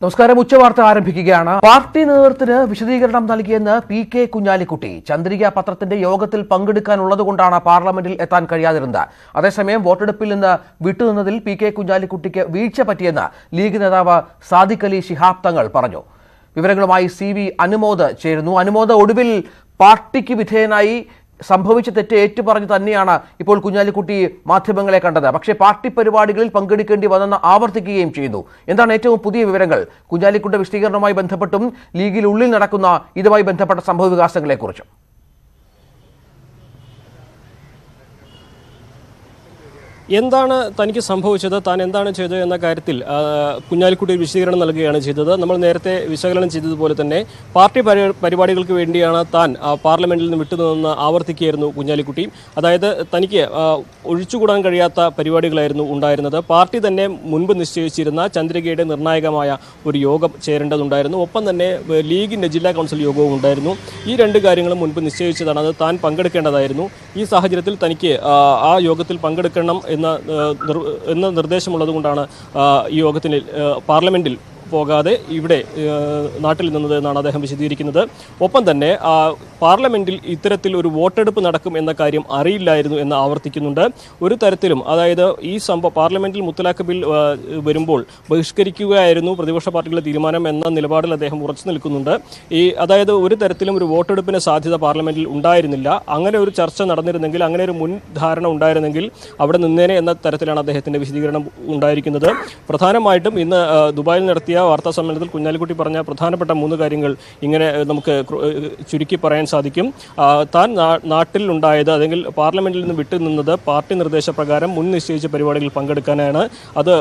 നമസ്കാരം. ഉച്ചവാർത്ത ആരംഭിക്കുകയാണ്. പാർട്ടി നേതൃത്വത്തിന് വിശദീകരണം നൽകിയെന്ന് PK കുഞ്ഞാലിക്കുട്ടി. ചന്ദ്രിക പത്രത്തിന്റെ യോഗത്തിൽ പങ്കെടുക്കാനുള്ളതുകൊണ്ടാണ് പാർലമെന്റിൽ എത്താൻ കഴിയാതിരുന്നത്. അതേസമയം വോട്ടെടുപ്പിൽ നിന്ന് വിട്ടുനിന്നതിൽ PK കുഞ്ഞാലിക്കുട്ടിക്ക് വീഴ്ച പറ്റിയെന്ന് ലീഗ് നേതാവ് സാദിഖ് അലി ശിഹാബ് തങ്ങൾ പറഞ്ഞു. വിവരങ്ങളുമായി CV അനുമോദ് ചേരുന്നു. അനുമോദ്, ഒടുവിൽ പാർട്ടിക്ക് വിധേയനായി സംഭവിച്ച തെറ്റ് ഏറ്റുപറഞ്ഞു തന്നെയാണ് ഇപ്പോൾ കുഞ്ഞാലിക്കുട്ടി മാധ്യമങ്ങളെ കണ്ടത്. പക്ഷേ പാർട്ടി പരിപാടികളിൽ പങ്കെടുക്കേണ്ടി വന്നെന്ന് ആവർത്തിക്കുകയും ചെയ്യുന്നു. എന്താണ് ഏറ്റവും പുതിയ വിവരങ്ങൾ കുഞ്ഞാലിക്കുട്ടി വിശദീകരണവുമായി ബന്ധപ്പെട്ടും ലീഗിനുള്ളിൽ നടക്കുന്ന ഇതുമായി ബന്ധപ്പെട്ട സംഭവ വികാസങ്ങളെക്കുറിച്ചും? എന്താണ് തനിക്ക് സംഭവിച്ചത്, താൻ എന്താണ് ചെയ്തത് എന്ന കാര്യത്തിൽ കുഞ്ഞാലിക്കുട്ടി വിശദീകരണം നൽകുകയാണ് ചെയ്തത്. നമ്മൾ നേരത്തെ വിശകലനം ചെയ്തതുപോലെ തന്നെ പാർട്ടി പരിപാടികൾക്ക് വേണ്ടിയാണ് താൻ പാർലമെന്റിൽ നിന്ന് വിട്ടുനിന്ന് ആവർത്തിക്കുകയായിരുന്നു കുഞ്ഞാലിക്കുട്ടി. അതായത് തനിക്ക് ഒഴിച്ചുകൂടാൻ കഴിയാത്ത പരിപാടികളായിരുന്നു ഉണ്ടായിരുന്നത്. പാർട്ടി തന്നെ മുൻപ് നിശ്ചയിച്ചിരുന്ന ചന്ദ്രികയുടെ നിർണായകമായ ഒരു യോഗം ചേരേണ്ടതുണ്ടായിരുന്നു. ഒപ്പം തന്നെ ലീഗിൻ്റെ ജില്ലാ കൗൺസിൽ യോഗവും ഉണ്ടായിരുന്നു. ഈ രണ്ട് കാര്യങ്ങളും മുൻപ് നിശ്ചയിച്ചതാണ്. അത് താൻ പങ്കെടുക്കേണ്ടതായിരുന്നു. ഈ സാഹചര്യത്തിൽ തനിക്ക് ആ യോഗത്തിൽ പങ്കെടുക്കണം എന്ന നിർദ്ദേശമുള്ളതുകൊണ്ടാണ് ഈ യോഗത്തിന് പാർലമെന്റിൽ പോകാതെ ഇവിടെ നാട്ടിൽ നിന്നത് എന്നാണ് അദ്ദേഹം വിശദീകരിക്കുന്നത്. ഒപ്പം തന്നെ പാർലമെന്റിൽ ഇത്തരത്തിൽ ഒരു വോട്ടെടുപ്പ് നടക്കും എന്ന കാര്യം അറിയില്ലായിരുന്നു എന്ന് ആവർത്തിക്കുന്നുണ്ട്. ഒരു തരത്തിലും, അതായത് ഈ പാർലമെന്റിൽ മുത്തലാഖ് ബിൽ വരുമ്പോൾ ബഹിഷ്കരിക്കുകയായിരുന്നു പ്രതിപക്ഷ പാർട്ടികളുടെ തീരുമാനം എന്ന നിലപാടിൽ അദ്ദേഹം ഉറച്ചു നിൽക്കുന്നുണ്ട്. അതായത് ഒരു തരത്തിലും ഒരു വോട്ടെടുപ്പിന് സാധ്യത പാർലമെന്റിൽ ഉണ്ടായിരുന്നില്ല. അങ്ങനെ ഒരു ചർച്ച നടന്നിരുന്നെങ്കിൽ, അങ്ങനെ ഒരു മുൻധാരണ ഉണ്ടായിരുന്നെങ്കിൽ അവിടെ നിന്നേനെ എന്ന തരത്തിലാണ് അദ്ദേഹത്തിന്റെ വിശദീകരണം ഉണ്ടായിരിക്കുന്നത്. പ്രധാനമായിട്ടും ഇന്ന് ദുബായിൽ നടത്തിയ വാർത്താ സമ്മേളനത്തിൽ കുഞ്ഞാലിക്കുട്ടി പറഞ്ഞ പ്രധാനപ്പെട്ട 3 കാര്യങ്ങൾ ഇങ്ങനെ നമുക്ക് ചുരുക്കി പറയാൻ സാധിക്കും. താൻ നാട്ടിൽ ഉണ്ടായത്, അല്ലെങ്കിൽ പാർലമെന്റിൽ നിന്ന് വിട്ടുനിന്നത് പാർട്ടി നിർദ്ദേശപ്രകാരം മുൻ നിശ്ചയിച്ച പരിപാടികളിൽ പങ്കെടുക്കാനാണ്. അത്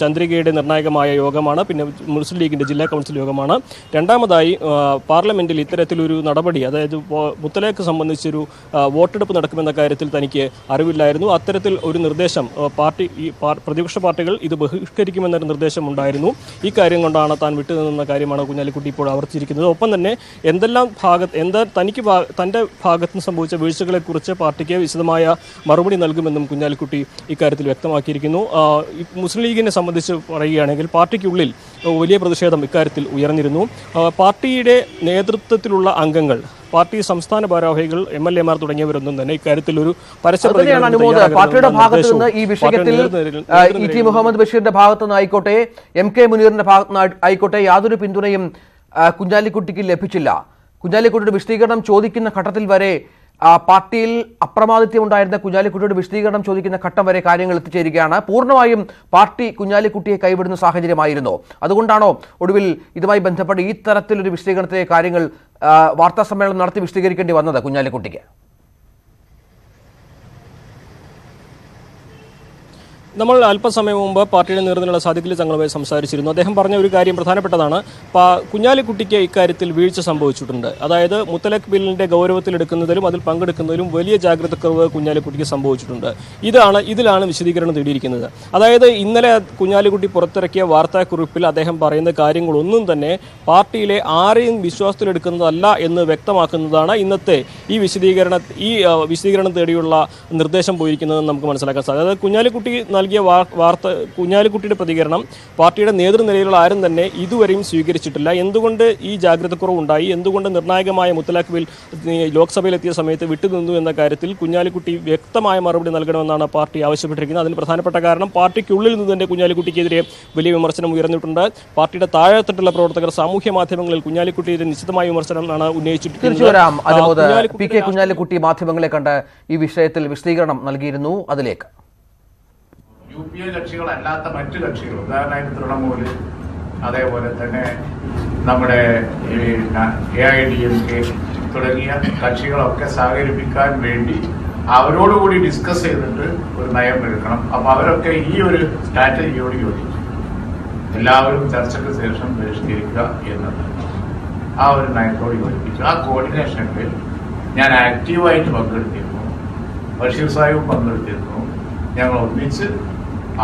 ചന്ദ്രികയുടെ നിർണായകമായ യോഗമാണ്. പിന്നെ മുസ്ലിം ലീഗിന്റെ ജില്ലാ കൗൺസിൽ യോഗമാണ്. രണ്ടാമതായി പാർലമെന്റിൽ ഇത്തരത്തിലൊരു നടപടി, അതായത് മുത്തലാഖ് സംബന്ധിച്ചൊരു വോട്ടെടുപ്പ് നടക്കുമെന്ന കാര്യത്തിൽ തനിക്ക് അറിവില്ലായിരുന്നു. അത്തരത്തിൽ ഒരു നിർദ്ദേശം പ്രതിപക്ഷ പാർട്ടികൾ ഇത് ബഹിഷ്കരിക്കുമെന്നൊരു നിർദ്ദേശം ഉണ്ടായിരുന്നു. ഈ കാര്യം കൊണ്ടാണ് താൻ വിട്ടുനിന്ന കാര്യമാണ് കുഞ്ഞാലിക്കുട്ടി ഇപ്പോൾ ആവർത്തിച്ചിരിക്കുന്നത്. ഒപ്പം തന്നെ തന്റെ ഭാഗത്ത് നിന്ന് സംഭവിച്ച വീഴ്ചകളെക്കുറിച്ച് പാർട്ടിക്ക് വിശദമായ മറുപടി നൽകുമെന്നും കുഞ്ഞാലിക്കുട്ടി ഇക്കാര്യത്തിൽ വ്യക്തമാക്കിയിരിക്കുന്നു. മുസ്ലിം ലീഗിനെ സംബന്ധിച്ച് പറയുകയാണെങ്കിൽ പാർട്ടിക്കുള്ളിൽ വലിയ പ്രതിഷേധം ഇക്കാര്യത്തിൽ ഉയർന്നിരുന്നു. പാർട്ടിയുടെ നേതൃത്വത്തിലുള്ള അംഗങ്ങൾ, പാർട്ടി സംസ്ഥാന ഭാരവാഹികൾ, MLA മാർ തുടങ്ങിയവരൊന്നും തന്നെ ഇക്കാര്യത്തിൽ ഒരു പാർട്ടിയുടെ ഭാഗത്തു നിന്ന് ഈ വിഷയത്തിൽ ET മുഹമ്മദ് ബഷീറിന്റെ ഭാഗത്തു നിന്ന് ആയിക്കോട്ടെ, MK മുനീറിന്റെ ഭാഗത്തു നിന്ന് ആയിക്കോട്ടെ, യാതൊരു പിന്തുണയും കുഞ്ഞാലിക്കുട്ടിക്ക് ലഭിച്ചില്ല. കുഞ്ഞാലിക്കുട്ടിയുടെ വിശദീകരണം ചോദിക്കുന്ന ഘട്ടത്തിൽ വരെ പാർട്ടിയിൽ അപ്രമാദിത്യം ഉണ്ടായിരുന്ന കുഞ്ഞാലിക്കുട്ടിയുടെ വിശദീകരണം ചോദിക്കുന്ന ഘട്ടം വരെ കാര്യങ്ങൾ എത്തിച്ചേരുകയാണ്. പൂർണ്ണമായും പാർട്ടി കുഞ്ഞാലിക്കുട്ടിയെ കൈവിടുന്ന സാഹചര്യമായിരുന്നു. അതുകൊണ്ടാണോ ഒടുവിൽ ഇതുമായി ബന്ധപ്പെട്ട് ഈ തരത്തിലൊരു വിശദീകരണത്തിലെ കാര്യങ്ങൾ വാർത്താ സമ്മേളനം നടത്തി വിശദീകരിക്കേണ്ടി വന്നത് കുഞ്ഞാലിക്കുട്ടിക്ക്? നമ്മൾ അല്പസമയം മുമ്പ് പാർട്ടിയുടെ നേതൃത്വത്തിലുള്ള സാദിഖ് അലി തങ്ങളുമായി സംസാരിച്ചിരുന്നു. അദ്ദേഹം പറഞ്ഞ ഒരു കാര്യം പ്രധാനപ്പെട്ടതാണ്. കുഞ്ഞാലിക്കുട്ടിക്ക് ഇക്കാര്യത്തിൽ വീഴ്ച സംഭവിച്ചിട്ടുണ്ട്. അതായത് മുത്തലാഖ് ബില്ലിന്റെ ഗൗരവത്തിലെടുക്കുന്നതിലും അതിൽ പങ്കെടുക്കുന്നതിലും വലിയ ജാഗ്രതക്കുറവ് കുഞ്ഞാലിക്കുട്ടിക്ക് സംഭവിച്ചിട്ടുണ്ട്. ഇതിലാണ് വിശദീകരണം തേടിയിരിക്കുന്നത്. അതായത് ഇന്നലെ കുഞ്ഞാലിക്കുട്ടി പുറത്തിറക്കിയ വാർത്താക്കുറിപ്പിൽ അദ്ദേഹം പറയുന്ന കാര്യങ്ങളൊന്നും തന്നെ പാർട്ടിയിലെ ആരെയും വിശ്വാസത്തിലെടുക്കുന്നതല്ല എന്ന് വ്യക്തമാക്കുന്നതാണ് ഇന്നത്തെ ഈ വിശദീകരണം തേടിയുള്ള നിർദ്ദേശം പോയിരിക്കുന്നതെന്ന് നമുക്ക് മനസ്സിലാക്കാൻ സാധിക്കും. അതായത് കുഞ്ഞാലിക്കുട്ടി നൽകിയ കുഞ്ഞാലിക്കുട്ടിയുടെ പ്രതികരണം പാർട്ടിയുടെ നേതൃനിരയിലുള്ള ആരും തന്നെ ഇതുവരെയും സ്വീകരിച്ചിട്ടില്ല. എന്തുകൊണ്ട് ഈ ജാഗ്രതക്കുറവുണ്ടായി, എന്തുകൊണ്ട് നിർണായകമായ മുത്തലാഖ് ബിൽ ലോക്സഭയിലെത്തിയ സമയത്ത് വിട്ടുനിന്നു എന്ന കാര്യത്തിൽ കുഞ്ഞാലിക്കുട്ടി വ്യക്തമായ മറുപടി നൽകണമെന്നാണ് പാർട്ടി ആവശ്യപ്പെട്ടിരിക്കുന്നത്. അതിന് പ്രധാനപ്പെട്ട കാരണം പാർട്ടിക്കുള്ളിൽ നിന്ന് തന്നെ കുഞ്ഞാലിക്കുട്ടിക്കെതിരെ വലിയ വിമർശനം ഉയർന്നിട്ടുണ്ട്. പാർട്ടിയുടെ താഴെത്തട്ടുള്ള പ്രവർത്തകർ സാമൂഹ്യ മാധ്യമങ്ങളിൽ കുഞ്ഞാലിക്കുട്ടിയുടെ നിശ്ചിതമായ വിമർശനമാണ് ഉന്നയിച്ചിട്ടുള്ളത്. PK കുഞ്ഞാലിക്കുട്ടി മാധ്യമങ്ങളെ കണ്ട് ഈ വിഷയത്തിൽ വിശദീകരണം നൽകിയിരുന്നു. അതിലേക്ക് UPA കക്ഷികളല്ലാത്ത മറ്റു കക്ഷികൾ, ഉദാഹരണമായിട്ട് തൃണമൂല്, അതേപോലെ തന്നെ നമ്മുടെ AIDMK തുടങ്ങിയ കക്ഷികളൊക്കെ സഹകരിപ്പിക്കാൻ വേണ്ടി അവരോടുകൂടി ഡിസ്കസ് ചെയ്തിട്ട് ഒരു നയം എടുക്കണം. അപ്പൊ അവരൊക്കെ ഈ ഒരു സ്ട്രാറ്റജിയോട് യോജിച്ചു. എല്ലാവരും ചർച്ചയ്ക്ക് ശേഷം ബഹിഷ്കരിക്കുക എന്നത് ആ ഒരു നയത്തോട് യോജിപ്പിച്ചു. ആ കോർഡിനേഷനിൽ ഞാൻ ആക്റ്റീവായിട്ട് പങ്കെടുത്തിരുന്നു. ബഷീർ സാഹിബും പങ്കെടുത്തിരുന്നു. ഞങ്ങൾ ഒന്നിച്ച്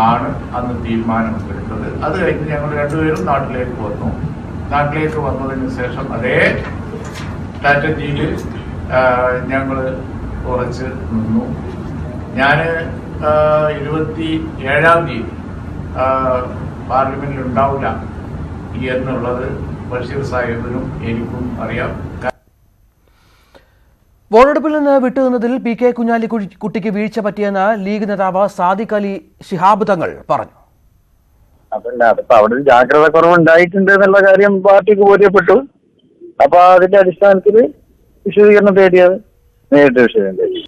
ആണ് അന്ന് തീരുമാനമെടുത്തത്. അത് കഴിഞ്ഞ് ഞങ്ങൾ രണ്ടുപേരും നാട്ടിലേക്ക് വന്നു. നാട്ടിലേക്ക് വന്നതിന് ശേഷം അതേ സ്ട്രാറ്റജിയിൽ ഞങ്ങൾ കുറച്ച് നിന്നു. ഞാൻ 27-ാം തീയതി പാർലമെന്റിൽ ഉണ്ടാവില്ല എന്നുള്ളത് ബഷീർ സാഹിബിനും എനിക്കും അറിയാം. വോട്ടെടുപ്പിൽ നിന്ന് വിട്ടുനിന്നതിൽ PK കുഞ്ഞാലിക്കുട്ടിക്ക് വീഴ്ച പറ്റിയെന്ന് ലീഗ് നേതാവ് സാദിഖ് അലി ശിഹാബ് തങ്ങൾ പറഞ്ഞു. അതല്ല, അതിപ്പോ അവിടെ ഒരു ജാഗ്രത കുറവുണ്ടായിട്ടുണ്ട് എന്നുള്ള കാര്യം പാർട്ടിക്ക് ബോധ്യപ്പെട്ടു. അപ്പൊ അതിന്റെ അടിസ്ഥാനത്തിൽ വിശദീകരണം തേടിയത് നേരിട്ട് വിശദീകരണം തേടി.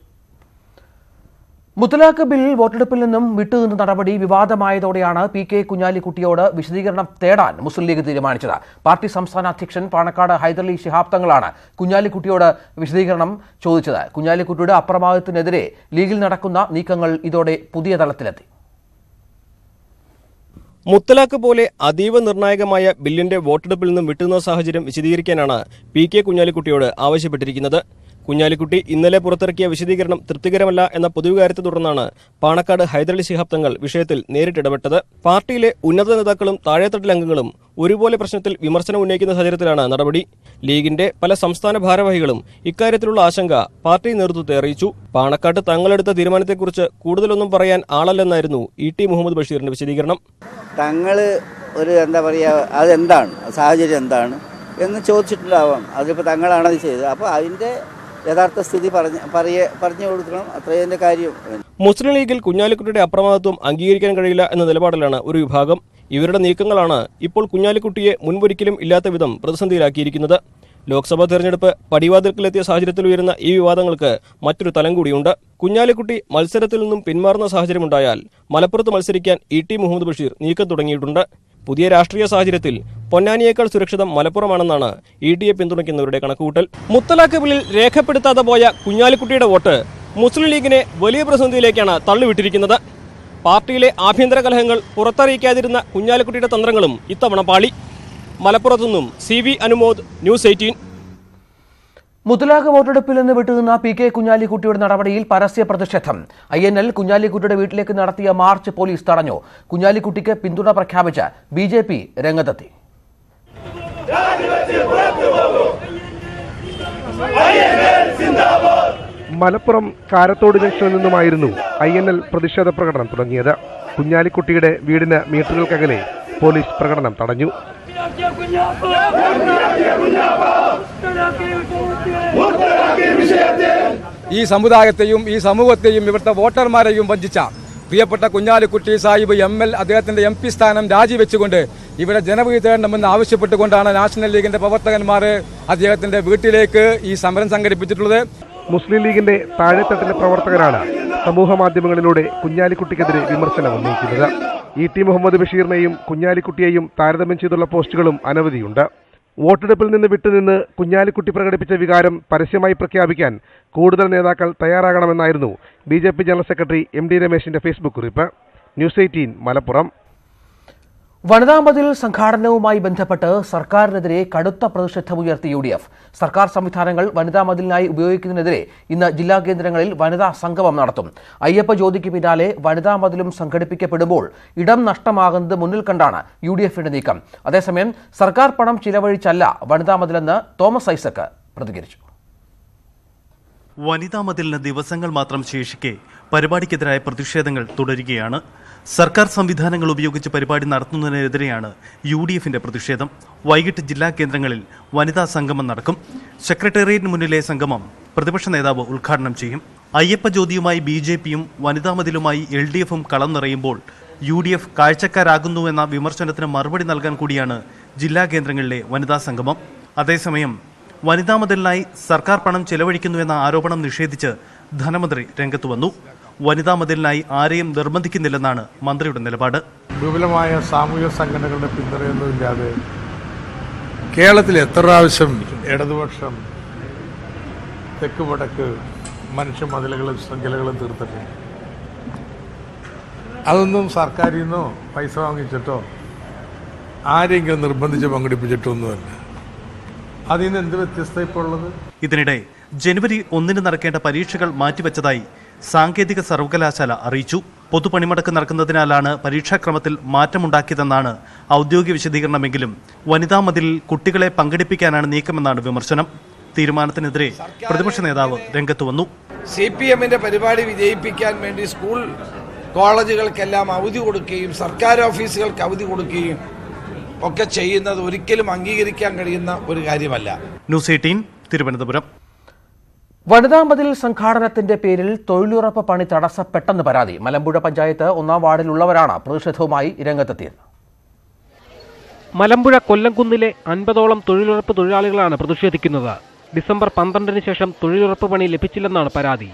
മുത്തലാഖ് ബിൽ വോട്ടെടുപ്പിൽ നിന്നും വിട്ടുനിന്ന നടപടി വിവാദമായതോടെയാണ് PK കുഞ്ഞാലിക്കുട്ടിയോട് വിശദീകരണം തേടാൻ മുസ്ലിം ലീഗ് തീരുമാനിച്ചത്. പാർട്ടി സംസ്ഥാന അധ്യക്ഷൻ പാണക്കാട് ഹൈദരലി ശിഹാബ് തങ്ങളാണ് കുഞ്ഞാലിക്കുട്ടിയോട് വിശദീകരണം ചോദിച്ചത്. കുഞ്ഞാലിക്കുട്ടിയുടെ അപ്രമാദത്തിനെതിരെ ലീഗിൽ നടക്കുന്ന നീക്കങ്ങൾ ഇതോടെ പുതിയ തലത്തിലെത്തി. മുത്തലാഖ് പോലെ അതീവ നിർണായകമായ ബില്ലിന്റെ വോട്ടെടുപ്പിൽ നിന്നും വിട്ടുനിന്ന സാഹചര്യം വിശദീകരിക്കാനാണ് PK കുഞ്ഞാലിക്കുട്ടിയോട് ആവശ്യപ്പെട്ടിരിക്കുന്നത്. കുഞ്ഞാലിക്കുട്ടി ഇന്നലെ പുറത്തിറക്കിയ വിശദീകരണം തൃപ്തികരമല്ല എന്ന പൊതുവികാരത്തെ തുടർന്നാണ് പാണക്കാട് ഹൈദരലി ശിഹാബ് തങ്ങൾ വിഷയത്തിൽ നേരിട്ടിടപെട്ടത്. പാർട്ടിയിലെ ഉന്നത നേതാക്കളും താഴെത്തട്ടിൽ അംഗങ്ങളും ഒരുപോലെ പ്രശ്നത്തിൽ വിമർശനം ഉന്നയിക്കുന്ന സാഹചര്യത്തിലാണ് നടപടി. ലീഗിന്റെ പല സംസ്ഥാന ഭാരവാഹികളും ഇക്കാര്യത്തിലുള്ള ആശങ്ക പാർട്ടി നേതൃത്വത്തെ അറിയിച്ചു. പാണക്കാട്ട് തങ്ങളെടുത്ത തീരുമാനത്തെക്കുറിച്ച് കൂടുതലൊന്നും പറയാൻ ആളല്ലെന്നായിരുന്നു ET മുഹമ്മദ് ബഷീറിന്റെ വിശദീകരണം. തങ്ങള് ഒരു എന്താ പറയുക, അതെന്താണ് സാഹചര്യം എന്താണ് എന്ന് ചോദിച്ചിട്ടുണ്ടാവാം. അതിപ്പോൾ തങ്ങളാണ് അത് ചെയ്തത്. അപ്പോൾ അതിൻ്റെ യഥാർത്ഥ സ്ഥിതി പറഞ്ഞു കൊടുക്കണം, അത്രയും കാര്യം. മുസ്ലിം ലീഗിൽ കുഞ്ഞാലിക്കുട്ടിയുടെ അപ്രമാദിത്വം അംഗീകരിക്കാൻ കഴിയില്ല എന്ന നിലപാടിലാണ് ഒരു വിഭാഗം. ഇവരുടെ നീക്കങ്ങളാണ് ഇപ്പോൾ കുഞ്ഞാലിക്കുട്ടിയെ മുൻപൊരിക്കലും ഇല്ലാത്ത വിധം പ്രതിസന്ധിയിലാക്കിയിരിക്കുന്നത്. ലോക്സഭാ തെരഞ്ഞെടുപ്പ് പടിവാതിൽക്കലെത്തിയ സാഹചര്യത്തിൽ ഉയരുന്ന ഈ വിവാദങ്ങൾക്ക് മറ്റൊരു തലം കൂടിയുണ്ട്. കുഞ്ഞാലിക്കുട്ടി മത്സരത്തിൽ നിന്നും പിന്മാറുന്ന സാഹചര്യമുണ്ടായാൽ മലപ്പുറത്ത് മത്സരിക്കാൻ ET മുഹമ്മദ് ബഷീർ നീക്കം തുടങ്ങിയിട്ടുണ്ട്. പുതിയ രാഷ്ട്രീയ സാഹചര്യത്തിൽ പൊന്നാനിയേക്കാൾ സുരക്ഷിതം മലപ്പുറമാണെന്നാണ് ETയെ പിന്തുണയ്ക്കുന്നവരുടെ കണക്കുകൂട്ടൽ. മുത്തലാഖ് ബില്ലിൽ രേഖപ്പെടുത്താതെ പോയ കുഞ്ഞാലിക്കുട്ടിയുടെ വോട്ട് മുസ്ലിം ലീഗിനെ വലിയ പ്രതിസന്ധിയിലേക്കാണ് തള്ളിവിട്ടിരിക്കുന്നത്. പാർട്ടിയിലെ ആഭ്യന്തര കലഹങ്ങൾ പുറത്തറിയിക്കാതിരുന്ന കുഞ്ഞാലിക്കുട്ടിയുടെ തന്ത്രങ്ങളും ഇത്തവണ പാളി. മലപ്പുറത്തുനിന്നും CV അനുമോദ്, ന്യൂസ് 18. മുത്തലാഖ് വോട്ടെടുപ്പിൽ നിന്ന് വിട്ടുനിന്ന PK കുഞ്ഞാലിക്കുട്ടിയുടെ നടപടിയിൽ പരസ്യ പ്രതിഷേധം. INL കുഞ്ഞാലിക്കുട്ടിയുടെ വീട്ടിലേക്ക് നടത്തിയ മാർച്ച് പോലീസ് തടഞ്ഞു. കുഞ്ഞാലിക്കുട്ടിക്ക് പിന്തുണ പ്രഖ്യാപിച്ച് BJP രംഗത്തെത്തി. മലപ്പുറം കാരത്തോട് ജംഗ്ഷനിൽ നിന്നുമായിരുന്നു INL പ്രതിഷേധ പ്രകടനം തുടങ്ങിയത്. കുഞ്ഞാലിക്കുട്ടിയുടെ വീടിന് മീറ്ററുകൾക്കകലെ പോലീസ് പ്രകടനം തടഞ്ഞു. ഈ സമുദായത്തെയും ഈ സമൂഹത്തെയും ഇവിടുത്തെ വോട്ടർമാരെയും വഞ്ചിച്ച പ്രിയപ്പെട്ട കുഞ്ഞാലിക്കുട്ടി സാഹിബ് ML അദ്ദേഹത്തിന്റെ MP സ്ഥാനം രാജിവെച്ചുകൊണ്ട് ഇവിടെ ജനവിധി തേടണമെന്ന് ആവശ്യപ്പെട്ടുകൊണ്ടാണ് നാഷണൽ ലീഗിന്റെ പ്രവർത്തകന്മാർ അദ്ദേഹത്തിന്റെ വീട്ടിലേക്ക് ഈ സമരം സംഘടിപ്പിച്ചിട്ടുള്ളത്. മുസ്ലിം ലീഗിന്റെ താഴെത്തട്ടിലെ പ്രവർത്തകരാണ് സമൂഹ മാധ്യമങ്ങളിലൂടെ കുഞ്ഞാലിക്കുട്ടിക്കെതിരെ വിമർശനം ഉന്നയിക്കുന്നത്. ET മുഹമ്മദ് ബഷീറിനെയും കുഞ്ഞാലിക്കുട്ടിയെയും താരതമ്യം ചെയ്തുള്ള പോസ്റ്റുകളും അനവധിയുണ്ട്. വോട്ടെടുപ്പിൽ നിന്ന് വിട്ടുനിന്ന് കുഞ്ഞാലിക്കുട്ടി പ്രകടിപ്പിച്ച വികാരം പരസ്യമായി പ്രഖ്യാപിക്കാൻ കൂടുതൽ നേതാക്കൾ തയ്യാറാകണമെന്നായിരുന്നു BJP ജനറൽ സെക്രട്ടറി MD രമേശിന്റെ ഫേസ്ബുക്ക് കുറിപ്പ്. ന്യൂസ് 18 മലപ്പുറം. വനിതാ മതിൽ സംഘാടനവുമായി ബന്ധപ്പെട്ട് സർക്കാരിനെതിരെ കടുത്ത പ്രതിഷേധമുയർത്തി UDF. സർക്കാർ സംവിധാനങ്ങൾ വനിതാ മതിലിനായി ഉപയോഗിക്കുന്നതിനെതിരെ ഇന്ന് ജില്ലാ കേന്ദ്രങ്ങളിൽ വനിതാ സംഗമം നടത്തും. അയ്യപ്പ ജ്യോതിക്ക് പിന്നാലെ വനിതാ മതിലും സംഘടിപ്പിക്കപ്പെടുമ്പോൾ ഇടം നഷ്ടമാകുന്നത് മുന്നിൽ കണ്ടാണ് UDFന്റെ നീക്കം. അതേസമയം സർക്കാർ പണം ചിലവഴിച്ചല്ല വനിതാ മതിലെന്ന് തോമസ് ഐസക് പ്രതികരിച്ചു. വനിതാ മതിലിന് ദിവസങ്ങൾ മാത്രം ശേഷിക്കെ പരിപാടിക്കെതിരായ പ്രതിഷേധങ്ങൾ തുടരുകയാണ്. സർക്കാർ സംവിധാനങ്ങൾ ഉപയോഗിച്ച് പരിപാടി നടത്തുന്നതിനെതിരെയാണ് UDFന്റെ പ്രതിഷേധം. വൈകിട്ട് ജില്ലാ കേന്ദ്രങ്ങളിൽ വനിതാ സംഗമം നടക്കും. സെക്രട്ടേറിയറ്റിന് മുന്നിലെ സംഗമം പ്രതിപക്ഷ നേതാവ് ഉദ്ഘാടനം ചെയ്യും. അയ്യപ്പ ജ്യോതിയുമായി BJPയും വനിതാ മതിലുമായി LDFും കളം നിറയുമ്പോൾ UDF കാഴ്ചക്കാരാകുന്നുവെന്ന വിമർശനത്തിന് മറുപടി നൽകാൻ കൂടിയാണ് ജില്ലാ കേന്ദ്രങ്ങളിലെ വനിതാ സംഗമം. അതേസമയം വനിതാ മതിലിനായി സർക്കാർ പണം ചെലവഴിക്കുന്നുവെന്ന ആരോപണം നിഷേധിച്ച് ധനമന്ത്രി രംഗത്തു വന്നു. വനിതാ മതിലിനായി ആരെയും നിർബന്ധിക്കുന്നില്ലെന്നാണ് മന്ത്രിയുടെ നിലപാട്. വിപുലമായ സാമൂഹിക സംഘടനകളുടെ പിന്തുണയൊന്നുമില്ലാതെ കേരളത്തിൽ എത്ര പ്രാവശ്യം ഇടതുപക്ഷം തെക്ക് വടക്ക് മനുഷ്യ മതിലുകളും ശൃംഖലകളും തീർത്തിട്ടുണ്ട്. അതൊന്നും സർക്കാരിൽ നിന്നോ പൈസ വാങ്ങിച്ചിട്ടോ ആരെങ്കിലും നിർബന്ധിച്ച് പങ്കെടുപ്പിച്ചിട്ടൊന്നുമല്ല. അതിൽ നിന്ന് എന്ത് വ്യത്യസ്തത ഇപ്പോൾ ഉള്ളത്? ഇതിനിടെ ജനുവരി 1 നടക്കേണ്ട പരീക്ഷകൾ മാറ്റിവെച്ചതായി സാങ്കേതിക സർവകലാശാല അറിയിച്ചു. പൊതുപണിമുടക്ക് നടക്കുന്നതിനാലാണ് പരീക്ഷാക്രമത്തിൽ മാറ്റമുണ്ടാക്കിയതെന്നാണ് ഔദ്യോഗിക വിശദീകരണമെങ്കിലും വനിതാ മതിലിൽ കുട്ടികളെ പങ്കെടുപ്പിക്കാനാണ് നീക്കമെന്നാണ് വിമർശനം. തീരുമാനത്തിനെതിരെ പ്രതിപക്ഷ നേതാവ് രംഗത്ത് വന്നു. CPMന്റെ പരിപാടി വിജയിപ്പിക്കാൻ വേണ്ടി സ്കൂൾ കോളേജുകൾക്കെല്ലാം അവധി കൊടുക്കുകയും സർക്കാർ ഓഫീസുകൾക്ക് അവധി കൊടുക്കുകയും ഒക്കെ ചെയ്യുന്നത് ഒരിക്കലും അംഗീകരിക്കാൻ കഴിയുന്ന ഒരു കാര്യമല്ല. ന്യൂസ് 18 തിരുവനന്തപുരം. വനിതാ മതിൽ സംഘാടനത്തിന്റെ പേരിൽ തൊഴിലുറപ്പ് പണി തടസ്സപ്പെട്ടെന്ന് പരാതി. മലമ്പുഴ പഞ്ചായത്ത് 1-ാം വാർഡിലുള്ളവരാണ് പ്രതിഷേധവുമായി രംഗത്തെത്തിയത്. മലമ്പുഴ കൊല്ലംകുന്നിലെ 50ഓളം തൊഴിലുറപ്പ് തൊഴിലാളികളാണ് പ്രതിഷേധിക്കുന്നത്. ഡിസംബർ 12-ന് ശേഷം തൊഴിലുറപ്പ് പണി ലഭിച്ചില്ലെന്നാണ് പരാതി.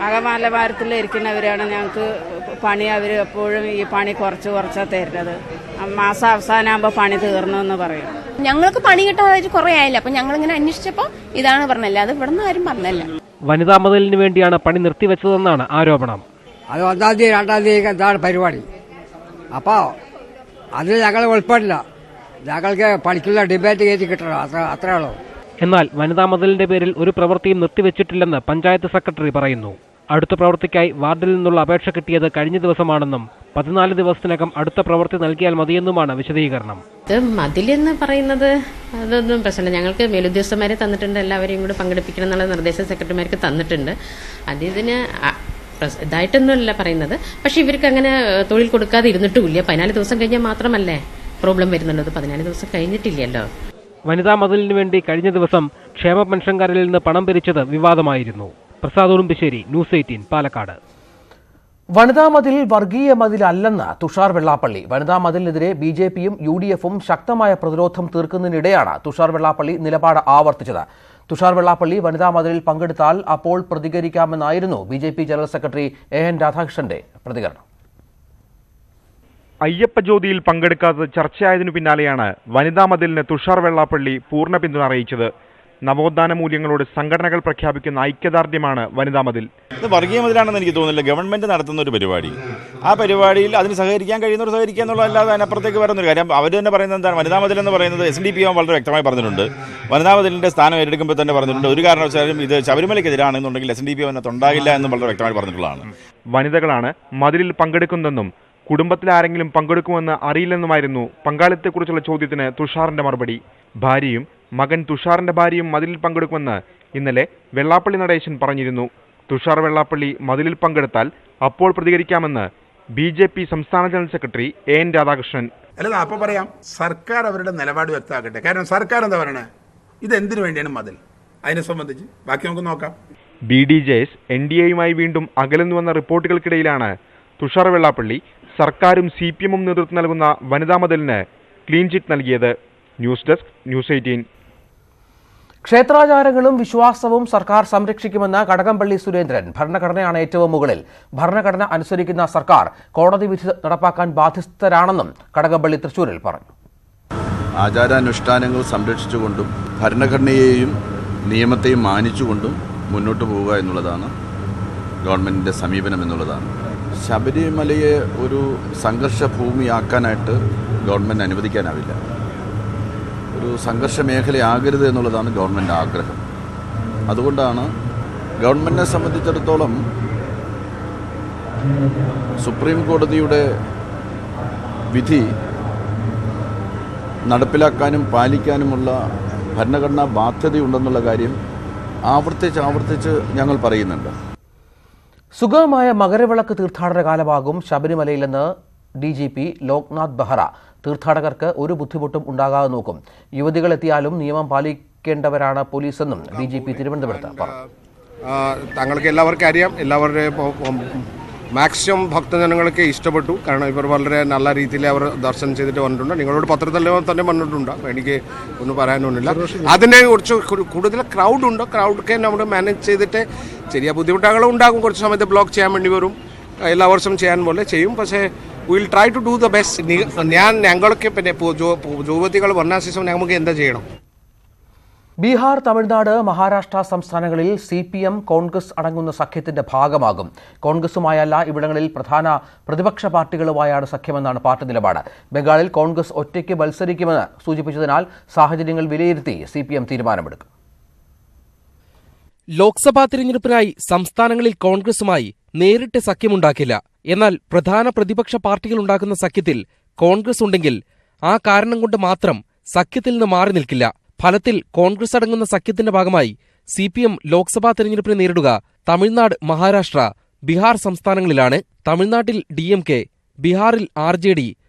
അകമാലവാരത്തിൽ ഇരിക്കുന്നവരാണ് ഞങ്ങൾക്ക് പണി. അവർ എപ്പോഴും ഈ പണി കുറച്ചാ തരുന്നത്. മാസം അവസാനമാകുമ്പോൾ പണി തീർന്നു എന്ന് പറയും. ഞങ്ങൾക്ക് പണി കിട്ടാതായിട്ട് കുറേ ആയില്ല. അപ്പൊ ഞങ്ങളിങ്ങനെ അന്വേഷിച്ചപ്പോൾ ഇതാണ് പറഞ്ഞല്ല. അത് ഇവിടെ നിന്ന് ആരും പറഞ്ഞല്ല. വനിതാ മതിലിന് വേണ്ടിയാണ് പണി നിർത്തിവെച്ചതെന്നാണ് ആരോപണം. അത് 1-ാം തീയതി 2-ാം തീയതി എന്താണ് പരിപാടി? അപ്പോൾ അതിൽ ഞങ്ങൾ ഉൾപ്പെടില്ല. ഞങ്ങൾക്ക് പണിക്കുള്ള ഡിബേറ്റ് കയറ്റി കിട്ടണം, അത്രേ ഉള്ളൂ. എന്നാൽ വനിതാ മതിലിന്റെ പേരിൽ ഒരു പ്രവൃത്തിയും നിർത്തിവെച്ചിട്ടില്ലെന്ന് പഞ്ചായത്ത് സെക്രട്ടറി പറയുന്നു. അടുത്ത പ്രവൃത്തിക്കായി വാർഡിൽ നിന്നുള്ള അപേക്ഷ കിട്ടിയത് കഴിഞ്ഞ ദിവസമാണെന്നും 14 ദിവസത്തിനകം അടുത്ത പ്രവൃത്തി നൽകിയാൽ മതിയെന്നുമാണ് വിശദീകരണം. മതിലെന്ന് പറയുന്നത് അതൊന്നും പ്രശ്നമില്ല. ഞങ്ങൾക്ക് മേലുദ്യോഗസ്ഥന്മാരെ തന്നിട്ടുണ്ട്. എല്ലാവരെയും കൂടെ പങ്കെടുപ്പിക്കണം എന്നുള്ള നിർദ്ദേശം സെക്രട്ടറിമാർക്ക് തന്നിട്ടുണ്ട്. അതിന് ഇതായിട്ടൊന്നുമല്ല പറയുന്നത്. പക്ഷെ ഇവർക്ക് അങ്ങനെ തൊഴിൽ കൊടുക്കാതെ ഇരുന്നിട്ടുമില്ല. 14 ദിവസം കഴിഞ്ഞാൽ മാത്രമല്ലേ പ്രോബ്ലം വരുന്നുള്ളത്. 14 ദിവസം കഴിഞ്ഞിട്ടില്ലല്ലോ. വനിതാ മതിലിന് വേണ്ടി കഴിഞ്ഞ ദിവസം ക്ഷേമ പെൻഷൻകാരിൽ നിന്ന് പണം പിരിച്ചത് വിവാദമായിരുന്നു. പ്രസാദ് ഉറുമ്പിശ്ശേരി, ന്യൂസ് 18 പാലക്കാട്. വനിതാ മതിൽ വർഗീയ മതിലല്ലെന്ന് തുഷാർ വെള്ളാപ്പള്ളി. വനിതാ മതിലിനെതിരെ BJPയും UDFും ശക്തമായ പ്രതിരോധം തീർക്കുന്നതിനിടെയാണ് തുഷാർ വെള്ളാപ്പള്ളി നിലപാട് ആവർത്തിച്ചത്. തുഷാർ വെള്ളാപ്പള്ളി വനിതാ മതിലിൽ പങ്കെടുത്താൽ അപ്പോൾ പ്രതികരിക്കാമെന്നായിരുന്നു BJP ജനറൽ സെക്രട്ടറി AN രാധാകൃഷ്ണന്റെ പ്രതികരണം. അയ്യപ്പ ജ്യോതിയിൽ പങ്കെടുക്കാത്തത് ചർച്ചയായതിനു പിന്നാലെയാണ് വനിതാ മതിലിന് തുഷാർ വെള്ളാപ്പള്ളി പൂർണ്ണ പിന്തുണ അറിയിച്ചത്. നവോത്ഥാന മൂല്യങ്ങളോട് സംഘടനകൾ പ്രഖ്യാപിക്കുന്ന ഐക്യദാർഢ്യമാണ് വനിതാ മതിൽ. ഇത് വർഗീയ മതിലാണെന്ന് എനിക്ക് തോന്നുന്നില്ല. ഗവൺമെന്റ് നടത്തുന്ന ഒരു പരിപാടി, ആ പരിപാടിയിൽ അതിന് സഹകരിക്കാൻ കഴിയുന്നവർ സഹകരിക്കുക എന്നുള്ളതല്ലാതെ അതിനപ്പുറത്തേക്ക് വരുന്നൊരു കാര്യം. അവർ തന്നെ പറയുന്നത് എന്താണ്, വനിതാ മതിൽ എന്ന് പറയുന്നത് SNDP വളരെ വ്യക്തമായി പറഞ്ഞിട്ടുണ്ട്. വനിതാ മതിലിന്റെ സ്ഥാനം ഏറ്റെടുക്കുമ്പോൾ തന്നെ പറഞ്ഞിട്ടുണ്ട്, ഒരു കാരണവശാലും ഇത് ശബരിമലയ്ക്കെതിരാണെന്നുണ്ടെങ്കിൽ SNDP അതിനകത്തുണ്ടാകില്ല എന്നും വളരെ വ്യക്തമായി പറഞ്ഞിട്ടുള്ളതാണ്. വനിതകളാണ് മതിലിൽ പങ്കെടുക്കുന്നതെന്നും കുടുംബത്തിൽ ആരെങ്കിലും പങ്കെടുക്കുമെന്ന് അറിയില്ലെന്നുമായിരുന്നു പങ്കാളിത്തത്തെക്കുറിച്ചുള്ള ചോദ്യത്തിന് തുഷാറിന്റെ മറുപടി. ഭാര്യയും മകൻ തുഷാറിന്റെ ഭാര്യയും മതിലിൽ പങ്കെടുക്കുമെന്ന് ഇന്നലെ വെള്ളാപ്പള്ളി നടേശൻ പറഞ്ഞിരുന്നു. തുഷാർ വെള്ളാപ്പള്ളി മതിലിൽ പങ്കെടുത്താൽ അപ്പോൾ പ്രതികരിക്കാമെന്ന് BJP സംസ്ഥാന ജനറൽ സെക്രട്ടറി AN രാധാകൃഷ്ണൻ. അല്ല, അപ്പോൾ പറയാം, സർക്കാർ അവരുടെ നിലപാട് വ്യക്തമാക്കട്ടെ. കാരണം സർക്കാർ എന്താ പറയണേ, ഇത് എന്തിനു വേണ്ടിയാണ് മതിൽ, അതിനെ സംബന്ധിച്ച് ബാക്കി നമുക്ക് നോക്കാം. BDJs NDAയുമായി വീണ്ടും അകലുന്നുവെന്ന റിപ്പോർട്ടുകൾക്കിടയിലാണ് തുഷാർ വെള്ളാപ്പള്ളി സർക്കാരും CPMും നേതൃത്വം നൽകുന്ന വനിതാ മതിലിന് ക്ലീൻ ചിറ്റ് നൽകിയത്. News desk, news 18. ക്ഷേത്രാചാരങ്ങളും വിശ്വാസവും സർക്കാർ സംരക്ഷിക്കുമെന്ന് കടകംപള്ളി സുരേന്ദ്രൻ. ഭരണഘടനയാണ് ഏറ്റവും മുകളിൽ. ഭരണഘടന അനുസരിക്കുന്ന സർക്കാർ കോടതി വിധി നടപ്പാക്കാൻ ബാധ്യസ്ഥരാണെന്നും കടകംപള്ളി തൃശൂരിൽ പറഞ്ഞു. ആചാരാനുഷ്ഠാനങ്ങൾ സംരക്ഷിച്ചുകൊണ്ടും ഭരണഘടനയെയും നിയമത്തെയും മാനിച്ചുകൊണ്ടും മുന്നോട്ട് പോവുക എന്നുള്ളതാണ് ഗവൺമെൻറ്റിൻ്റെ സമീപനം എന്നുള്ളതാണ്. ശബരിമലയെ ഒരു സംഘർഷ ഭൂമിയാക്കാനായിട്ട് ഗവൺമെൻറ് അനുവദിക്കാനാവില്ല. ഒരു സംഘർഷ മേഖലയാകരുത് എന്നുള്ളതാണ് ഗവൺമെൻറ് ആഗ്രഹം. അതുകൊണ്ടാണ് ഗവൺമെൻറ്റിനെ സംബന്ധിച്ചിടത്തോളം സുപ്രീം കോടതിയുടെ വിധി നടപ്പിലാക്കാനും പാലിക്കാനുമുള്ള ഭരണഘടനാ ബാധ്യതയുണ്ടെന്നുള്ള കാര്യം ആവർത്തിച്ച് ഞങ്ങൾ പറയുന്നുണ്ട്. സുഗമമായ മകരവിളക്ക് തീർത്ഥാടന കാലമാകും ശബരിമലയിലെന്ന് DGP ലോക്നാഥ് ബെഹ്റ. തീർത്ഥാടകർക്ക് ഒരു ബുദ്ധിമുട്ടും ഉണ്ടാകാതെ നോക്കും. യുവതികൾ എത്തിയാലും നിയമം പാലിക്കേണ്ടവരാണ് പോലീസെന്നും DGP തിരുവനന്തപുരത്ത് പറഞ്ഞു. തങ്ങൾക്ക് എല്ലാവർക്കും അറിയാം, എല്ലാവരുടെയും മാക്സിമം ഭക്തജനങ്ങൾക്ക് ഇഷ്ടപ്പെട്ടു. കാരണം ഇവർ വളരെ നല്ല രീതിയിൽ അവർ ദർശനം ചെയ്തിട്ട് വന്നിട്ടുണ്ട്. നിങ്ങളോട് പത്രത്തിൽ തന്നെ വന്നിട്ടുണ്ട്. എനിക്ക് ഒന്നും പറയാനൊന്നുമില്ല. അതിനെ കുറിച്ച് കൂടുതൽ ക്രൗഡുണ്ട്. ക്രൗഡൊക്കെ നമ്മൾ മാനേജ് ചെയ്തിട്ട് ചെറിയ ബുദ്ധിമുട്ടുകളും ഉണ്ടാകും. കുറച്ച് സമയത്ത് ബ്ലോക്ക് ചെയ്യാൻ വേണ്ടി വരും. എല്ലാ വർഷവും ചെയ്യാൻ പോലെ ചെയ്യും. പക്ഷേ will try to do the best. ഞങ്ങളൊക്കെ പിന്നെ യുവതികൾ വന്ന ശേഷം നമുക്ക് എന്താ ചെയ്യണം. ബീഹാർ, തമിഴ്നാട്, മഹാരാഷ്ട്ര സംസ്ഥാനങ്ങളിൽ CPM കോൺഗ്രസ് അടങ്ങുന്ന സഖ്യത്തിന്റെ ഭാഗമാകും. കോൺഗ്രസുമായല്ല, ഇവിടങ്ങളിൽ പ്രധാന പ്രതിപക്ഷ പാർട്ടികളുമായാണ് സഖ്യമെന്നാണ് പാർട്ടി നിലപാട്. ബംഗാളിൽ കോൺഗ്രസ് ഒറ്റയ്ക്ക് മത്സരിക്കുമെന്ന് സൂചിപ്പിച്ചതിനാൽ സാഹചര്യങ്ങൾ വിലയിരുത്തി CPM തീരുമാനമെടുക്കും. ലോക്സഭാ തിരഞ്ഞെടുപ്പിനായി സംസ്ഥാനങ്ങളിൽ കോൺഗ്രസുമായി നേരിട്ട് സഖ്യമുണ്ടാക്കില്ല. എന്നാൽ പ്രധാന പ്രതിപക്ഷ പാർട്ടികൾ ഉണ്ടാക്കുന്ന സഖ്യത്തിൽ കോൺഗ്രസ് ഉണ്ടെങ്കിൽ ആ കാരണം കൊണ്ട് മാത്രം സഖ്യത്തിൽ നിന്ന് മാറി നിൽക്കില്ല. ഫലത്തിൽ കോൺഗ്രസ് അടങ്ങുന്ന സഖ്യത്തിന്റെ ഭാഗമായി CPM ലോക്സഭാ തെരഞ്ഞെടുപ്പിനെ നേരിടുക തമിഴ്നാട്, മഹാരാഷ്ട്ര, ബീഹാർ സംസ്ഥാനങ്ങളിലാണ്. തമിഴ്നാട്ടിൽ DMK, ബീഹാറിൽ RJD,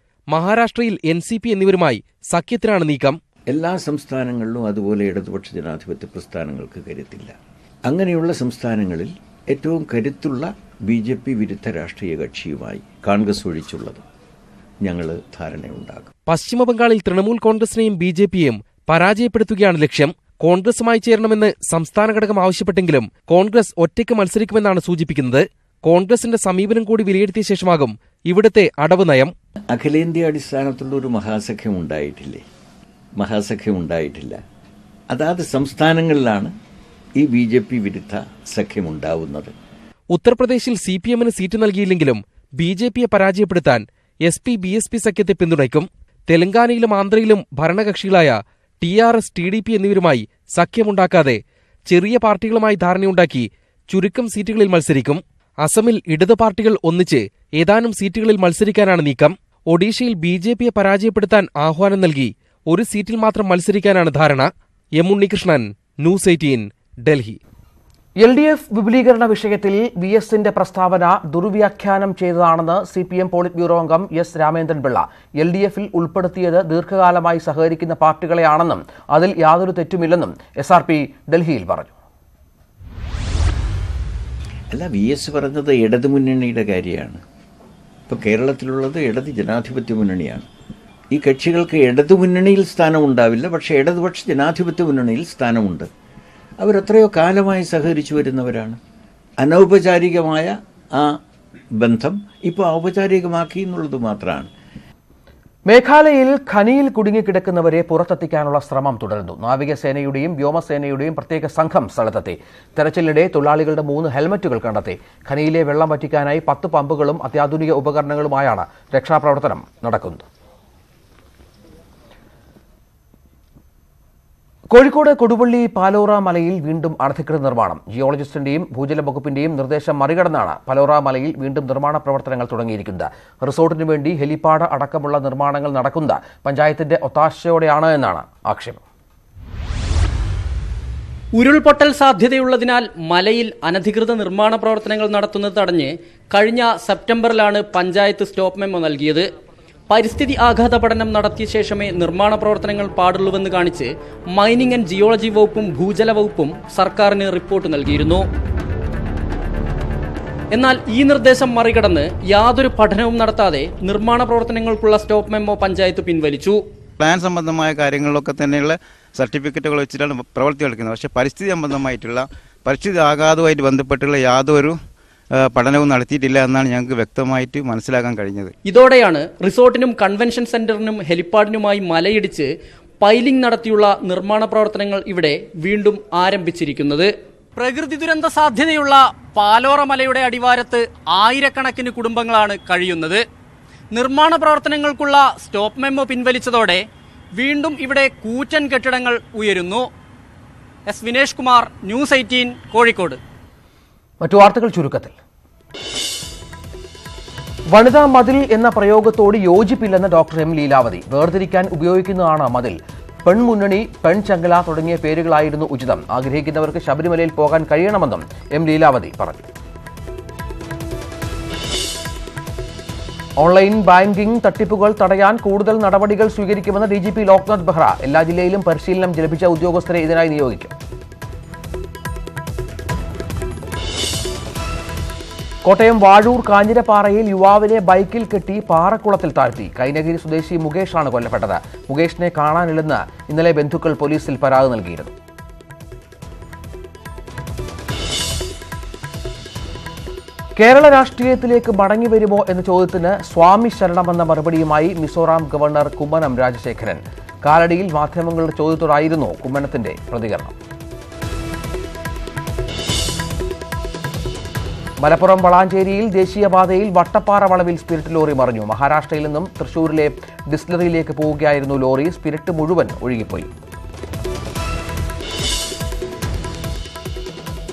മഹാരാഷ്ട്രയിൽ NCP എന്നിവരുമായി സഖ്യത്തിനാണ് നീക്കം. എല്ലാ സംസ്ഥാനങ്ങളിലും അതുപോലെ ഇടതുപക്ഷ ജനാധിപത്യ പ്രസ്ഥാനങ്ങൾക്ക് കരുത്തില്ല. അങ്ങനെയുള്ള സംസ്ഥാനങ്ങളിൽ ഏറ്റവും കരുത്തുള്ള BJP വിരുദ്ധ രാഷ്ട്രീയ കക്ഷിയുമായി കോൺഗ്രസ് ഒഴിച്ചുള്ളത് ഞങ്ങൾ ധാരണയുണ്ടാകും. പശ്ചിമബംഗാളിൽ തൃണമൂൽ കോൺഗ്രസിനെയും BJPയെയും പരാജയപ്പെടുത്തുകയാണ് ലക്ഷ്യം. കോൺഗ്രസുമായി ചേരണമെന്ന് സംസ്ഥാന ഘടകം ആവശ്യപ്പെട്ടെങ്കിലും കോൺഗ്രസ് ഒറ്റയ്ക്ക് മത്സരിക്കുമെന്നാണ് സൂചിപ്പിക്കുന്നത്. കോൺഗ്രസിന്റെ സമീപനം കൂടി വിലയിരുത്തിയ ശേഷമാകും ഇവിടുത്തെ അടവ് നയം. അഖിലേന്ത്യാ അടിസ്ഥാനത്തിലുള്ള ഒരു മഹാസഖ്യം ഉണ്ടായിട്ടില്ല. അതാത് സംസ്ഥാനങ്ങളിലാണ് ഈ BJP വിരുദ്ധ സഖ്യമുണ്ടാവുന്നത്. ഉത്തർപ്രദേശിൽ CPMന് സീറ്റ് നൽകിയില്ലെങ്കിലും BJPയെ പരാജയപ്പെടുത്താൻ SP-BSP സഖ്യത്തെ പിന്തുണയ്ക്കും. തെലങ്കാനയിലും ആന്ധ്രയിലും ഭരണകക്ഷികളായ TRS, TDP എന്നിവരുമായി സഖ്യമുണ്ടാക്കാതെ ചെറിയ പാർട്ടികളുമായി ധാരണയുണ്ടാക്കി ചുരുക്കം സീറ്റുകളിൽ മത്സരിക്കും. അസമിൽ ഇടത് പാർട്ടികൾ ഒന്നിച്ച് ഏതാനും സീറ്റുകളിൽ മത്സരിക്കാനാണ് നീക്കം. ഒഡീഷയിൽ BJPയെ പരാജയപ്പെടുത്താൻ ആഹ്വാനം നൽകി ഒരു സീറ്റിൽ മാത്രം മത്സരിക്കാനാണ് ധാരണ. M. Unnikrishnan, News 18, Delhi. LDF വിപുലീകരണ വിഷയത്തിൽ VSന്റെ പ്രസ്താവന ദുർവ്യാഖ്യാനം ചെയ്തതാണെന്ന് CPM പോളിറ്റ് ബ്യൂറോ അംഗം S. രാമേന്ദ്രൻപിള്ള. LDFൽ ഉൾപ്പെടുത്തിയത് ദീർഘകാലമായി സഹകരിക്കുന്ന പാർട്ടികളെയാണെന്നും അതിൽ യാതൊരു തെറ്റുമില്ലെന്നും SRP ഡൽഹിയിൽ പറഞ്ഞു. അല്ല, VS പറഞ്ഞത് ഇടതുമുന്നണിയുടെ കാര്യമാണ്. ഇപ്പോൾ കേരളത്തിലുള്ളത് ഇടത് ജനാധിപത്യ മുന്നണിയാണ്. ഈ കക്ഷികൾക്ക് ഇടതുമുന്നണിയിൽ സ്ഥാനമുണ്ടാവില്ല, പക്ഷേ ഇടതുപക്ഷ ജനാധിപത്യ മുന്നണിയിൽ സ്ഥാനമുണ്ട്. അവരെത്രയോ കാലമായി സഹകരിച്ചു വരുന്നവരാണ്. അനൗപചാരികമായ ആ ബന്ധം ഇപ്പോൾ ഔപചാരികമാക്കി എന്നുള്ളത് മാത്രമാണ്. മേഘാലയയിൽ ഖനിയിൽ കുടുങ്ങിക്കിടക്കുന്നവരെ പുറത്തെത്തിക്കാനുള്ള ശ്രമം തുടരുന്നു. നാവികസേനയുടെയും വ്യോമസേനയുടെയും പ്രത്യേക സംഘം സ്ഥലത്തെത്തി. തെരച്ചിലിടെ തൊഴിലാളികളുടെ 3 ഹെൽമറ്റുകൾ കണ്ടെത്തി. ഖനിയിലെ വെള്ളം വറ്റിക്കാനായി 10 പമ്പുകളും അത്യാധുനിക ഉപകരണങ്ങളുമായാണ് രക്ഷാപ്രവർത്തനം നടക്കുന്നത്. കോഴിക്കോട് കൊടുവള്ളി പാലോറ മലയിൽ വീണ്ടും അനധികൃത നിർമ്മാണം. ജിയോളജിസ്റ്റിന്റെയും ഭൂജല വകുപ്പിന്റെയും നിർദ്ദേശം മറികടന്നാണ് പാലോറ മലയിൽ വീണ്ടും നിർമ്മാണ പ്രവർത്തനങ്ങൾ തുടങ്ങിയിരിക്കുന്നത്. റിസോർട്ടിനു വേണ്ടി ഹെലിപ്പാഡ് അടക്കമുള്ള നിർമ്മാണങ്ങൾ നടക്കുന്നത് പഞ്ചായത്തിന്റെ ഒത്താശയോടെയാണ് എന്നാണ് ആക്ഷേപം. ഉരുൾപൊട്ടൽ സാധ്യതയുള്ളതിനാൽ മലയിൽ അനധികൃത നിർമ്മാണ പ്രവർത്തനങ്ങൾ നടത്തുന്നത് തടഞ്ഞ് കഴിഞ്ഞ സെപ്റ്റംബറിലാണ് പഞ്ചായത്ത് സ്റ്റോപ്പ് മെമ്മോ നൽകിയത്. പരിസ്ഥിതി ആഘാത പഠനം നടത്തിയ ശേഷമേ നിർമ്മാണ പ്രവർത്തനങ്ങൾ പാടുള്ളൂവെന്ന് കാണിച്ച് മൈനിംഗ് ആൻഡ് ജിയോളജി വകുപ്പും ഭൂജല വകുപ്പും സർക്കാരിന് റിപ്പോർട്ട് നൽകിയിരുന്നു. എന്നാൽ ഈ നിർദ്ദേശം മറികടന്ന് യാതൊരു പഠനവും നടത്താതെ നിർമ്മാണ പ്രവർത്തനങ്ങൾക്കുള്ള സ്റ്റോപ്പ് മെമ്മോ പഞ്ചായത്ത് പിൻവലിച്ചു. പ്ലാൻ സംബന്ധമായ കാര്യങ്ങളിലൊക്കെ തന്നെയുള്ള സർട്ടിഫിക്കറ്റുകൾ വെച്ചിട്ടാണ് പ്രവൃത്തി നടക്കുന്നത്. പക്ഷേ പരിസ്ഥിതി സംബന്ധമായിട്ടുള്ള പരിസ്ഥിതി ആഘാതവുമായിട്ട് ബന്ധപ്പെട്ടുള്ള യാതൊരു പഠനവും നടത്തിയിട്ടില്ല എന്നാണ് ഞങ്ങൾക്ക് വ്യക്തമായിട്ട് മനസ്സിലാക്കാൻ കഴിഞ്ഞത്. ഇതോടെയാണ് റിസോർട്ടിനും കൺവെൻഷൻ സെന്ററിനും ഹെലിപ്പാഡിനുമായി മലയിടിച്ച് പൈലിംഗ് നടത്തിയുള്ള നിർമ്മാണ പ്രവർത്തനങ്ങൾ ഇവിടെ വീണ്ടും ആരംഭിച്ചിരിക്കുന്നത്. പ്രകൃതി ദുരന്ത സാധ്യതയുള്ള പാലോറ മലയുടെ അടിവാരത്ത് ആയിരക്കണക്കിന് കുടുംബങ്ങളാണ് കഴിയുന്നത്. നിർമ്മാണ പ്രവർത്തനങ്ങൾക്കുള്ള സ്റ്റോപ്പ് മെമ്മോ പിൻവലിച്ചതോടെ വീണ്ടും ഇവിടെ കൂറ്റൻ കെട്ടിടങ്ങൾ ഉയരുന്നു. S. വിനേഷ് കുമാർ, News 18, കോഴിക്കോട്. മറ്റു വാർത്തകൾ ചുരുക്കത്തിൽ. വനിതാ മതിൽ എന്ന പ്രയോഗത്തോട് യോജിപ്പില്ലെന്ന് ഡോക്ടർ M. ലീലാവതി. വേർതിരിക്കാൻ ഉപയോഗിക്കുന്നതാണ് മതിൽ. പെൺമുന്നണി, പെൺചങ്ങല തുടങ്ങിയ പേരുകളായിരുന്നു ഉചിതം. ആഗ്രഹിക്കുന്നവർക്ക് ശബരിമലയിൽ പോകാൻ കഴിയണമെന്നും M. ലീലാവതി പറഞ്ഞു. ഓൺലൈൻ ബാങ്കിംഗ് തട്ടിപ്പുകൾ തടയാൻ കൂടുതൽ നടപടികൾ സ്വീകരിക്കുമെന്ന് DGP ലോക്നാഥ് ബെഹ്റ. എല്ലാ ജില്ലയിലും പരിശീലനം ലഭിച്ച ഉദ്യോഗസ്ഥരെ ഇതിനായി നിയോഗിക്കും. കോട്ടയം വാഴൂർ കാഞ്ഞിരപ്പാറയിൽ യുവാവിനെ ബൈക്കിൽ കെട്ടി പാറക്കുളത്തിൽ താഴ്ത്തി. കൈനഗിരി സ്വദേശി മുകേഷാണ് കൊല്ലപ്പെട്ടത്. മുകേഷിനെ കാണാനില്ലെന്ന് ഇന്നലെ ബന്ധുക്കൾ പോലീസിൽ പരാതി നൽകിയിരുന്നു. കേരള രാഷ്ട്രീയത്തിലേക്ക് മടങ്ങിവരുമോ എന്ന ചോദ്യത്തിന് സ്വാമി ശരണമെന്ന മറുപടിയുമായി മിസോറാം ഗവർണർ കുമ്മനം രാജശേഖരൻ. കാലടിയിൽ മാധ്യമങ്ങളുടെ ചോദ്യത്തോടായിരുന്നു കുമ്മനത്തിന്റെ പ്രതികരണം. മലപ്പുറം വളാഞ്ചേരിയിൽ ദേശീയപാതയിൽ വട്ടപ്പാറ വളവിൽ സ്പിരിറ്റ് ലോറി മറിഞ്ഞു. മഹാരാഷ്ട്രയിൽ നിന്നും തൃശൂരിലെ ഡിസ്റ്റിലറിയിലേക്ക് പോവുകയായിരുന്നു ലോറി. സ്പിരിറ്റ് മുഴുവൻ ഒഴുകിപ്പോയി.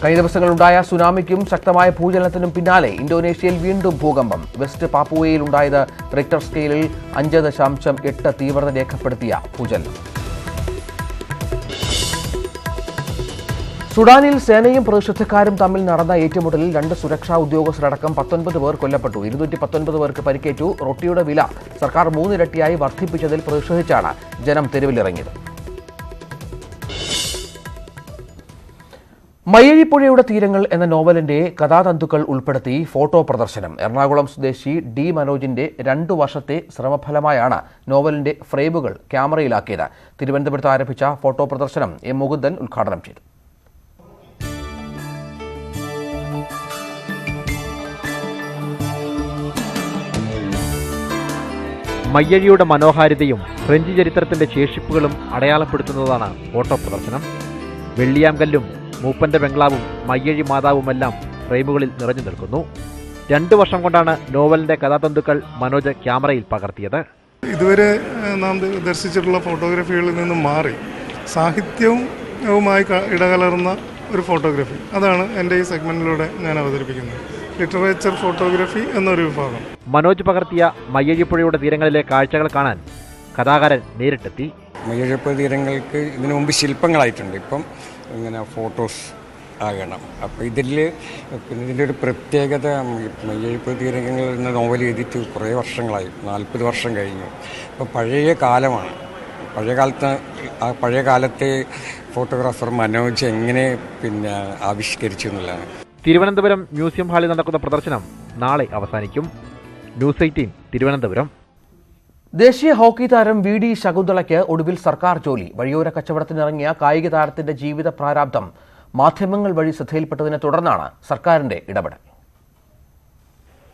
കഴിഞ്ഞ ദിവസങ്ങളുണ്ടായ സുനാമിക്കും ശക്തമായ ഭൂചലനത്തിനും പിന്നാലെ ഇന്തോനേഷ്യയിൽ വീണ്ടും ഭൂകമ്പം. വെസ്റ്റ് പാപ്പുവയിൽ ഉണ്ടായത് റിക്ടർ സ്കെയിലിൽ 5.8 തീവ്രത രേഖപ്പെടുത്തിയ ഭൂചലനം. സുഡാനിൽ സേനയും പ്രതിഷേധക്കാരും തമ്മിൽ നടന്ന ഏറ്റുമുട്ടലിൽ 2 സുരക്ഷാ ഉദ്യോഗസ്ഥരടക്കം 19 പേർ കൊല്ലപ്പെട്ടു. 219 പേർക്ക് പരിക്കേറ്റു. റൊട്ടിയുടെ വില സർക്കാർ 3 ഇരട്ടിയായി വർദ്ധിപ്പിച്ചതിൽ പ്രതിഷേധിച്ചാണ് ജനം തെരുവിലിറങ്ങിയത്. മയ്യഴിപ്പുഴയുടെ തീരങ്ങൾ എന്ന നോവലിന്റെ കഥാതന്തുക്കൾ ഉൾപ്പെടുത്തി ഫോട്ടോ പ്രദർശനം. എറണാകുളം സ്വദേശി ഡി മനോജിന്റെ 2 വർഷത്തെ ശ്രമഫലമായാണ് നോവലിന്റെ ഫ്രെയിമുകൾ ക്യാമറയിലാക്കിയത്. തിരുവനന്തപുരത്ത് ആരംഭിച്ച ഫോട്ടോ പ്രദർശനം എം മുകുന്ദൻ ഉദ്ഘാടനം ചെയ്തു. മയ്യഴിയുടെ മനോഹാരിതയും ഫ്രഞ്ച് ചരിത്രത്തിന്റെ ശേഷിപ്പുകളും അടയാളപ്പെടുത്തുന്നതാണ് ഫോട്ടോ പ്രദർശനം. വെള്ളിയാംകല്ലും മൂപ്പന്റെ ബംഗ്ലാവും മയ്യഴി മാതാവുമെല്ലാം ഫ്രെയിമുകളിൽ നിറഞ്ഞു നിൽക്കുന്നു. 2 വർഷം കൊണ്ടാണ് നോവലിന്റെ കഥാതന്തുക്കൾ മനോജ് ക്യാമറയിൽ പകർത്തിയത്. ഇതുവരെ നാം ദർശിച്ചിട്ടുള്ള ഫോട്ടോഗ്രാഫികളിൽ നിന്നും മാറി സാഹിത്യവുമായി ഇടകലർന്ന ഒരു ഫോട്ടോഗ്രാഫി, അതാണ് എൻ്റെ ഈ സെഗ്മെന്റിലൂടെ ഞാൻ അവതരിപ്പിക്കുന്നത്. ലിറ്ററേച്ചർ ഫോട്ടോഗ്രാഫി എന്നൊരു വിഭാഗം. മനോജ് പകർത്തിയ മയ്യഴിപ്പുഴയുടെ തീരങ്ങളിലെ കാഴ്ചകൾ കാണാൻ കഥാകാരൻ നേരിട്ടെത്തി. മയ്യഴിപ്പുഴ തീരങ്ങൾക്ക് ഇതിനു മുമ്പ് ശില്പങ്ങളായിട്ടുണ്ട്, ഇപ്പം ഇങ്ങനെ ഫോട്ടോസ് ആകണം. അപ്പോൾ ഇതിൻ്റെ ഒരു പ്രത്യേകത, മയ്യഴിപ്പുഴ തീരങ്ങൾ എന്ന നോവൽ എഴുതിയിട്ട് കുറേ വർഷങ്ങളായി, 40 വർഷം കഴിഞ്ഞു. അപ്പോൾ പഴയ കാലമാണ്. പഴയ കാലത്തെ ഫോട്ടോഗ്രാഫർ മനോജ് എങ്ങനെ ആവിഷ്കരിച്ചു എന്നുള്ളതാണ്. തിരുവനന്തപുരം മ്യൂസിയം ഹാളിൽ നടക്കുന്ന പ്രദർശനം നാളെ അവസാനിക്കും. ന്യൂസ് 18 തിരുവനന്തപുരം. ദേശീയ ഹോക്കി താരം വി ഡി ശകുന്തളയ്ക്ക് ഒടുവിൽ സർക്കാർ ജോലി. വഴിയോര കച്ചവടത്തിനിറങ്ങിയ കായിക താരത്തിന്റെ ജീവിത പ്രാരാബ്ദം മാധ്യമങ്ങൾ വഴി ശ്രദ്ധയിൽപ്പെട്ടതിനെ തുടർന്നാണ് സർക്കാരിന്റെ ഇടപെടൽ.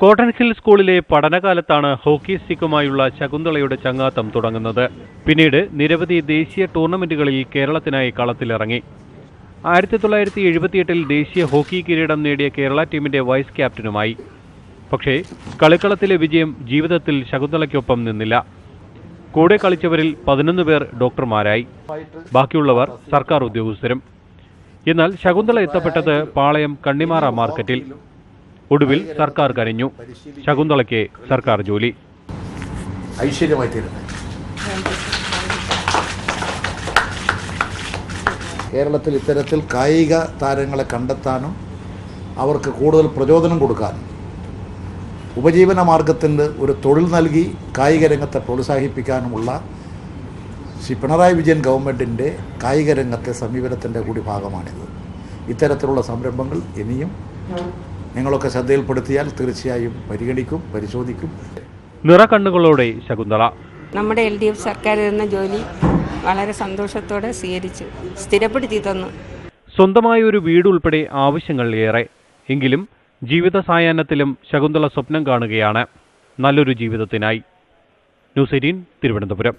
കോട്ടൺ ഹിൽ സ്കൂളിലെ പഠനകാലത്താണ് ഹോക്കി സ്റ്റിക്കുമായുള്ള ശകുന്തളയുടെ ചങ്ങാത്തം തുടങ്ങുന്നത്. പിന്നീട് നിരവധി ദേശീയ ടൂർണമെന്റുകളിൽ കേരളത്തിനായി കളത്തിലിറങ്ങി. 1978 ദേശീയ ഹോക്കി കിരീടം നേടിയ കേരള ടീമിന്റെ വൈസ് ക്യാപ്റ്റനുമായി. പക്ഷേ കളിക്കളത്തിലെ വിജയം ജീവിതത്തിൽ ശകുന്തളയ്ക്കൊപ്പം നിന്നില്ല. കൂടെ കളിച്ചവരിൽ 11 പേർ ഡോക്ടർമാരായി, ബാക്കിയുള്ളവർ സർക്കാർ ഉദ്യോഗസ്ഥരും. എന്നാൽ ശകുന്തള എത്തപ്പെട്ടത് പാളയം കണ്ണിമാറ മാർക്കറ്റിൽ. ഒടുവിൽ സർക്കാർ കനിഞ്ഞു. ശകുന്തളയ്ക്ക് സർക്കാർ ജോലി. ഐശ്വര്യമായി തീരുന്നു. കേരളത്തിൽ ഇത്തരത്തിൽ കായിക താരങ്ങളെ കണ്ടെത്താനും അവർക്ക് കൂടുതൽ പ്രചോദനം കൊടുക്കാനും ഉപജീവന മാർഗത്തിന് ഒരു തൊഴിൽ നൽകി കായിക രംഗത്തെ പ്രോത്സാഹിപ്പിക്കാനുമുള്ള ശ്രീ പിണറായി വിജയൻ ഗവൺമെൻറ്റിൻ്റെ കായിക രംഗത്തെ സമീപനത്തിൻ്റെ കൂടി ഭാഗമാണിത്. ഇത്തരത്തിലുള്ള സംരംഭങ്ങൾ ഇനിയും നിങ്ങളൊക്കെ ശ്രദ്ധയിൽപ്പെടുത്തിയാൽ തീർച്ചയായും പരിഗണിക്കും, പരിശോധിക്കും. നിറകണ്ണുകളോടെ ശകുന്തള. നമ്മുടെ LDF സർക്കാർ എന്ന ജോലി വളരെ സന്തോഷത്തോടെ സ്വീകരിച്ചു, സ്ഥിരപ്പെടുത്തി തന്നു. സ്വന്തമായ ഒരു വീട് ഉൾപ്പെടെ ആവശ്യങ്ങൾ ഏറെ. എങ്കിലും ജീവിത സായാഹ്നത്തിലും ശകുന്തള സ്വപ്നം കാണുകയാണ് നല്ലൊരു ജീവിതത്തിനായി. ന്യൂസ് 18 തിരുവനന്തപുരം.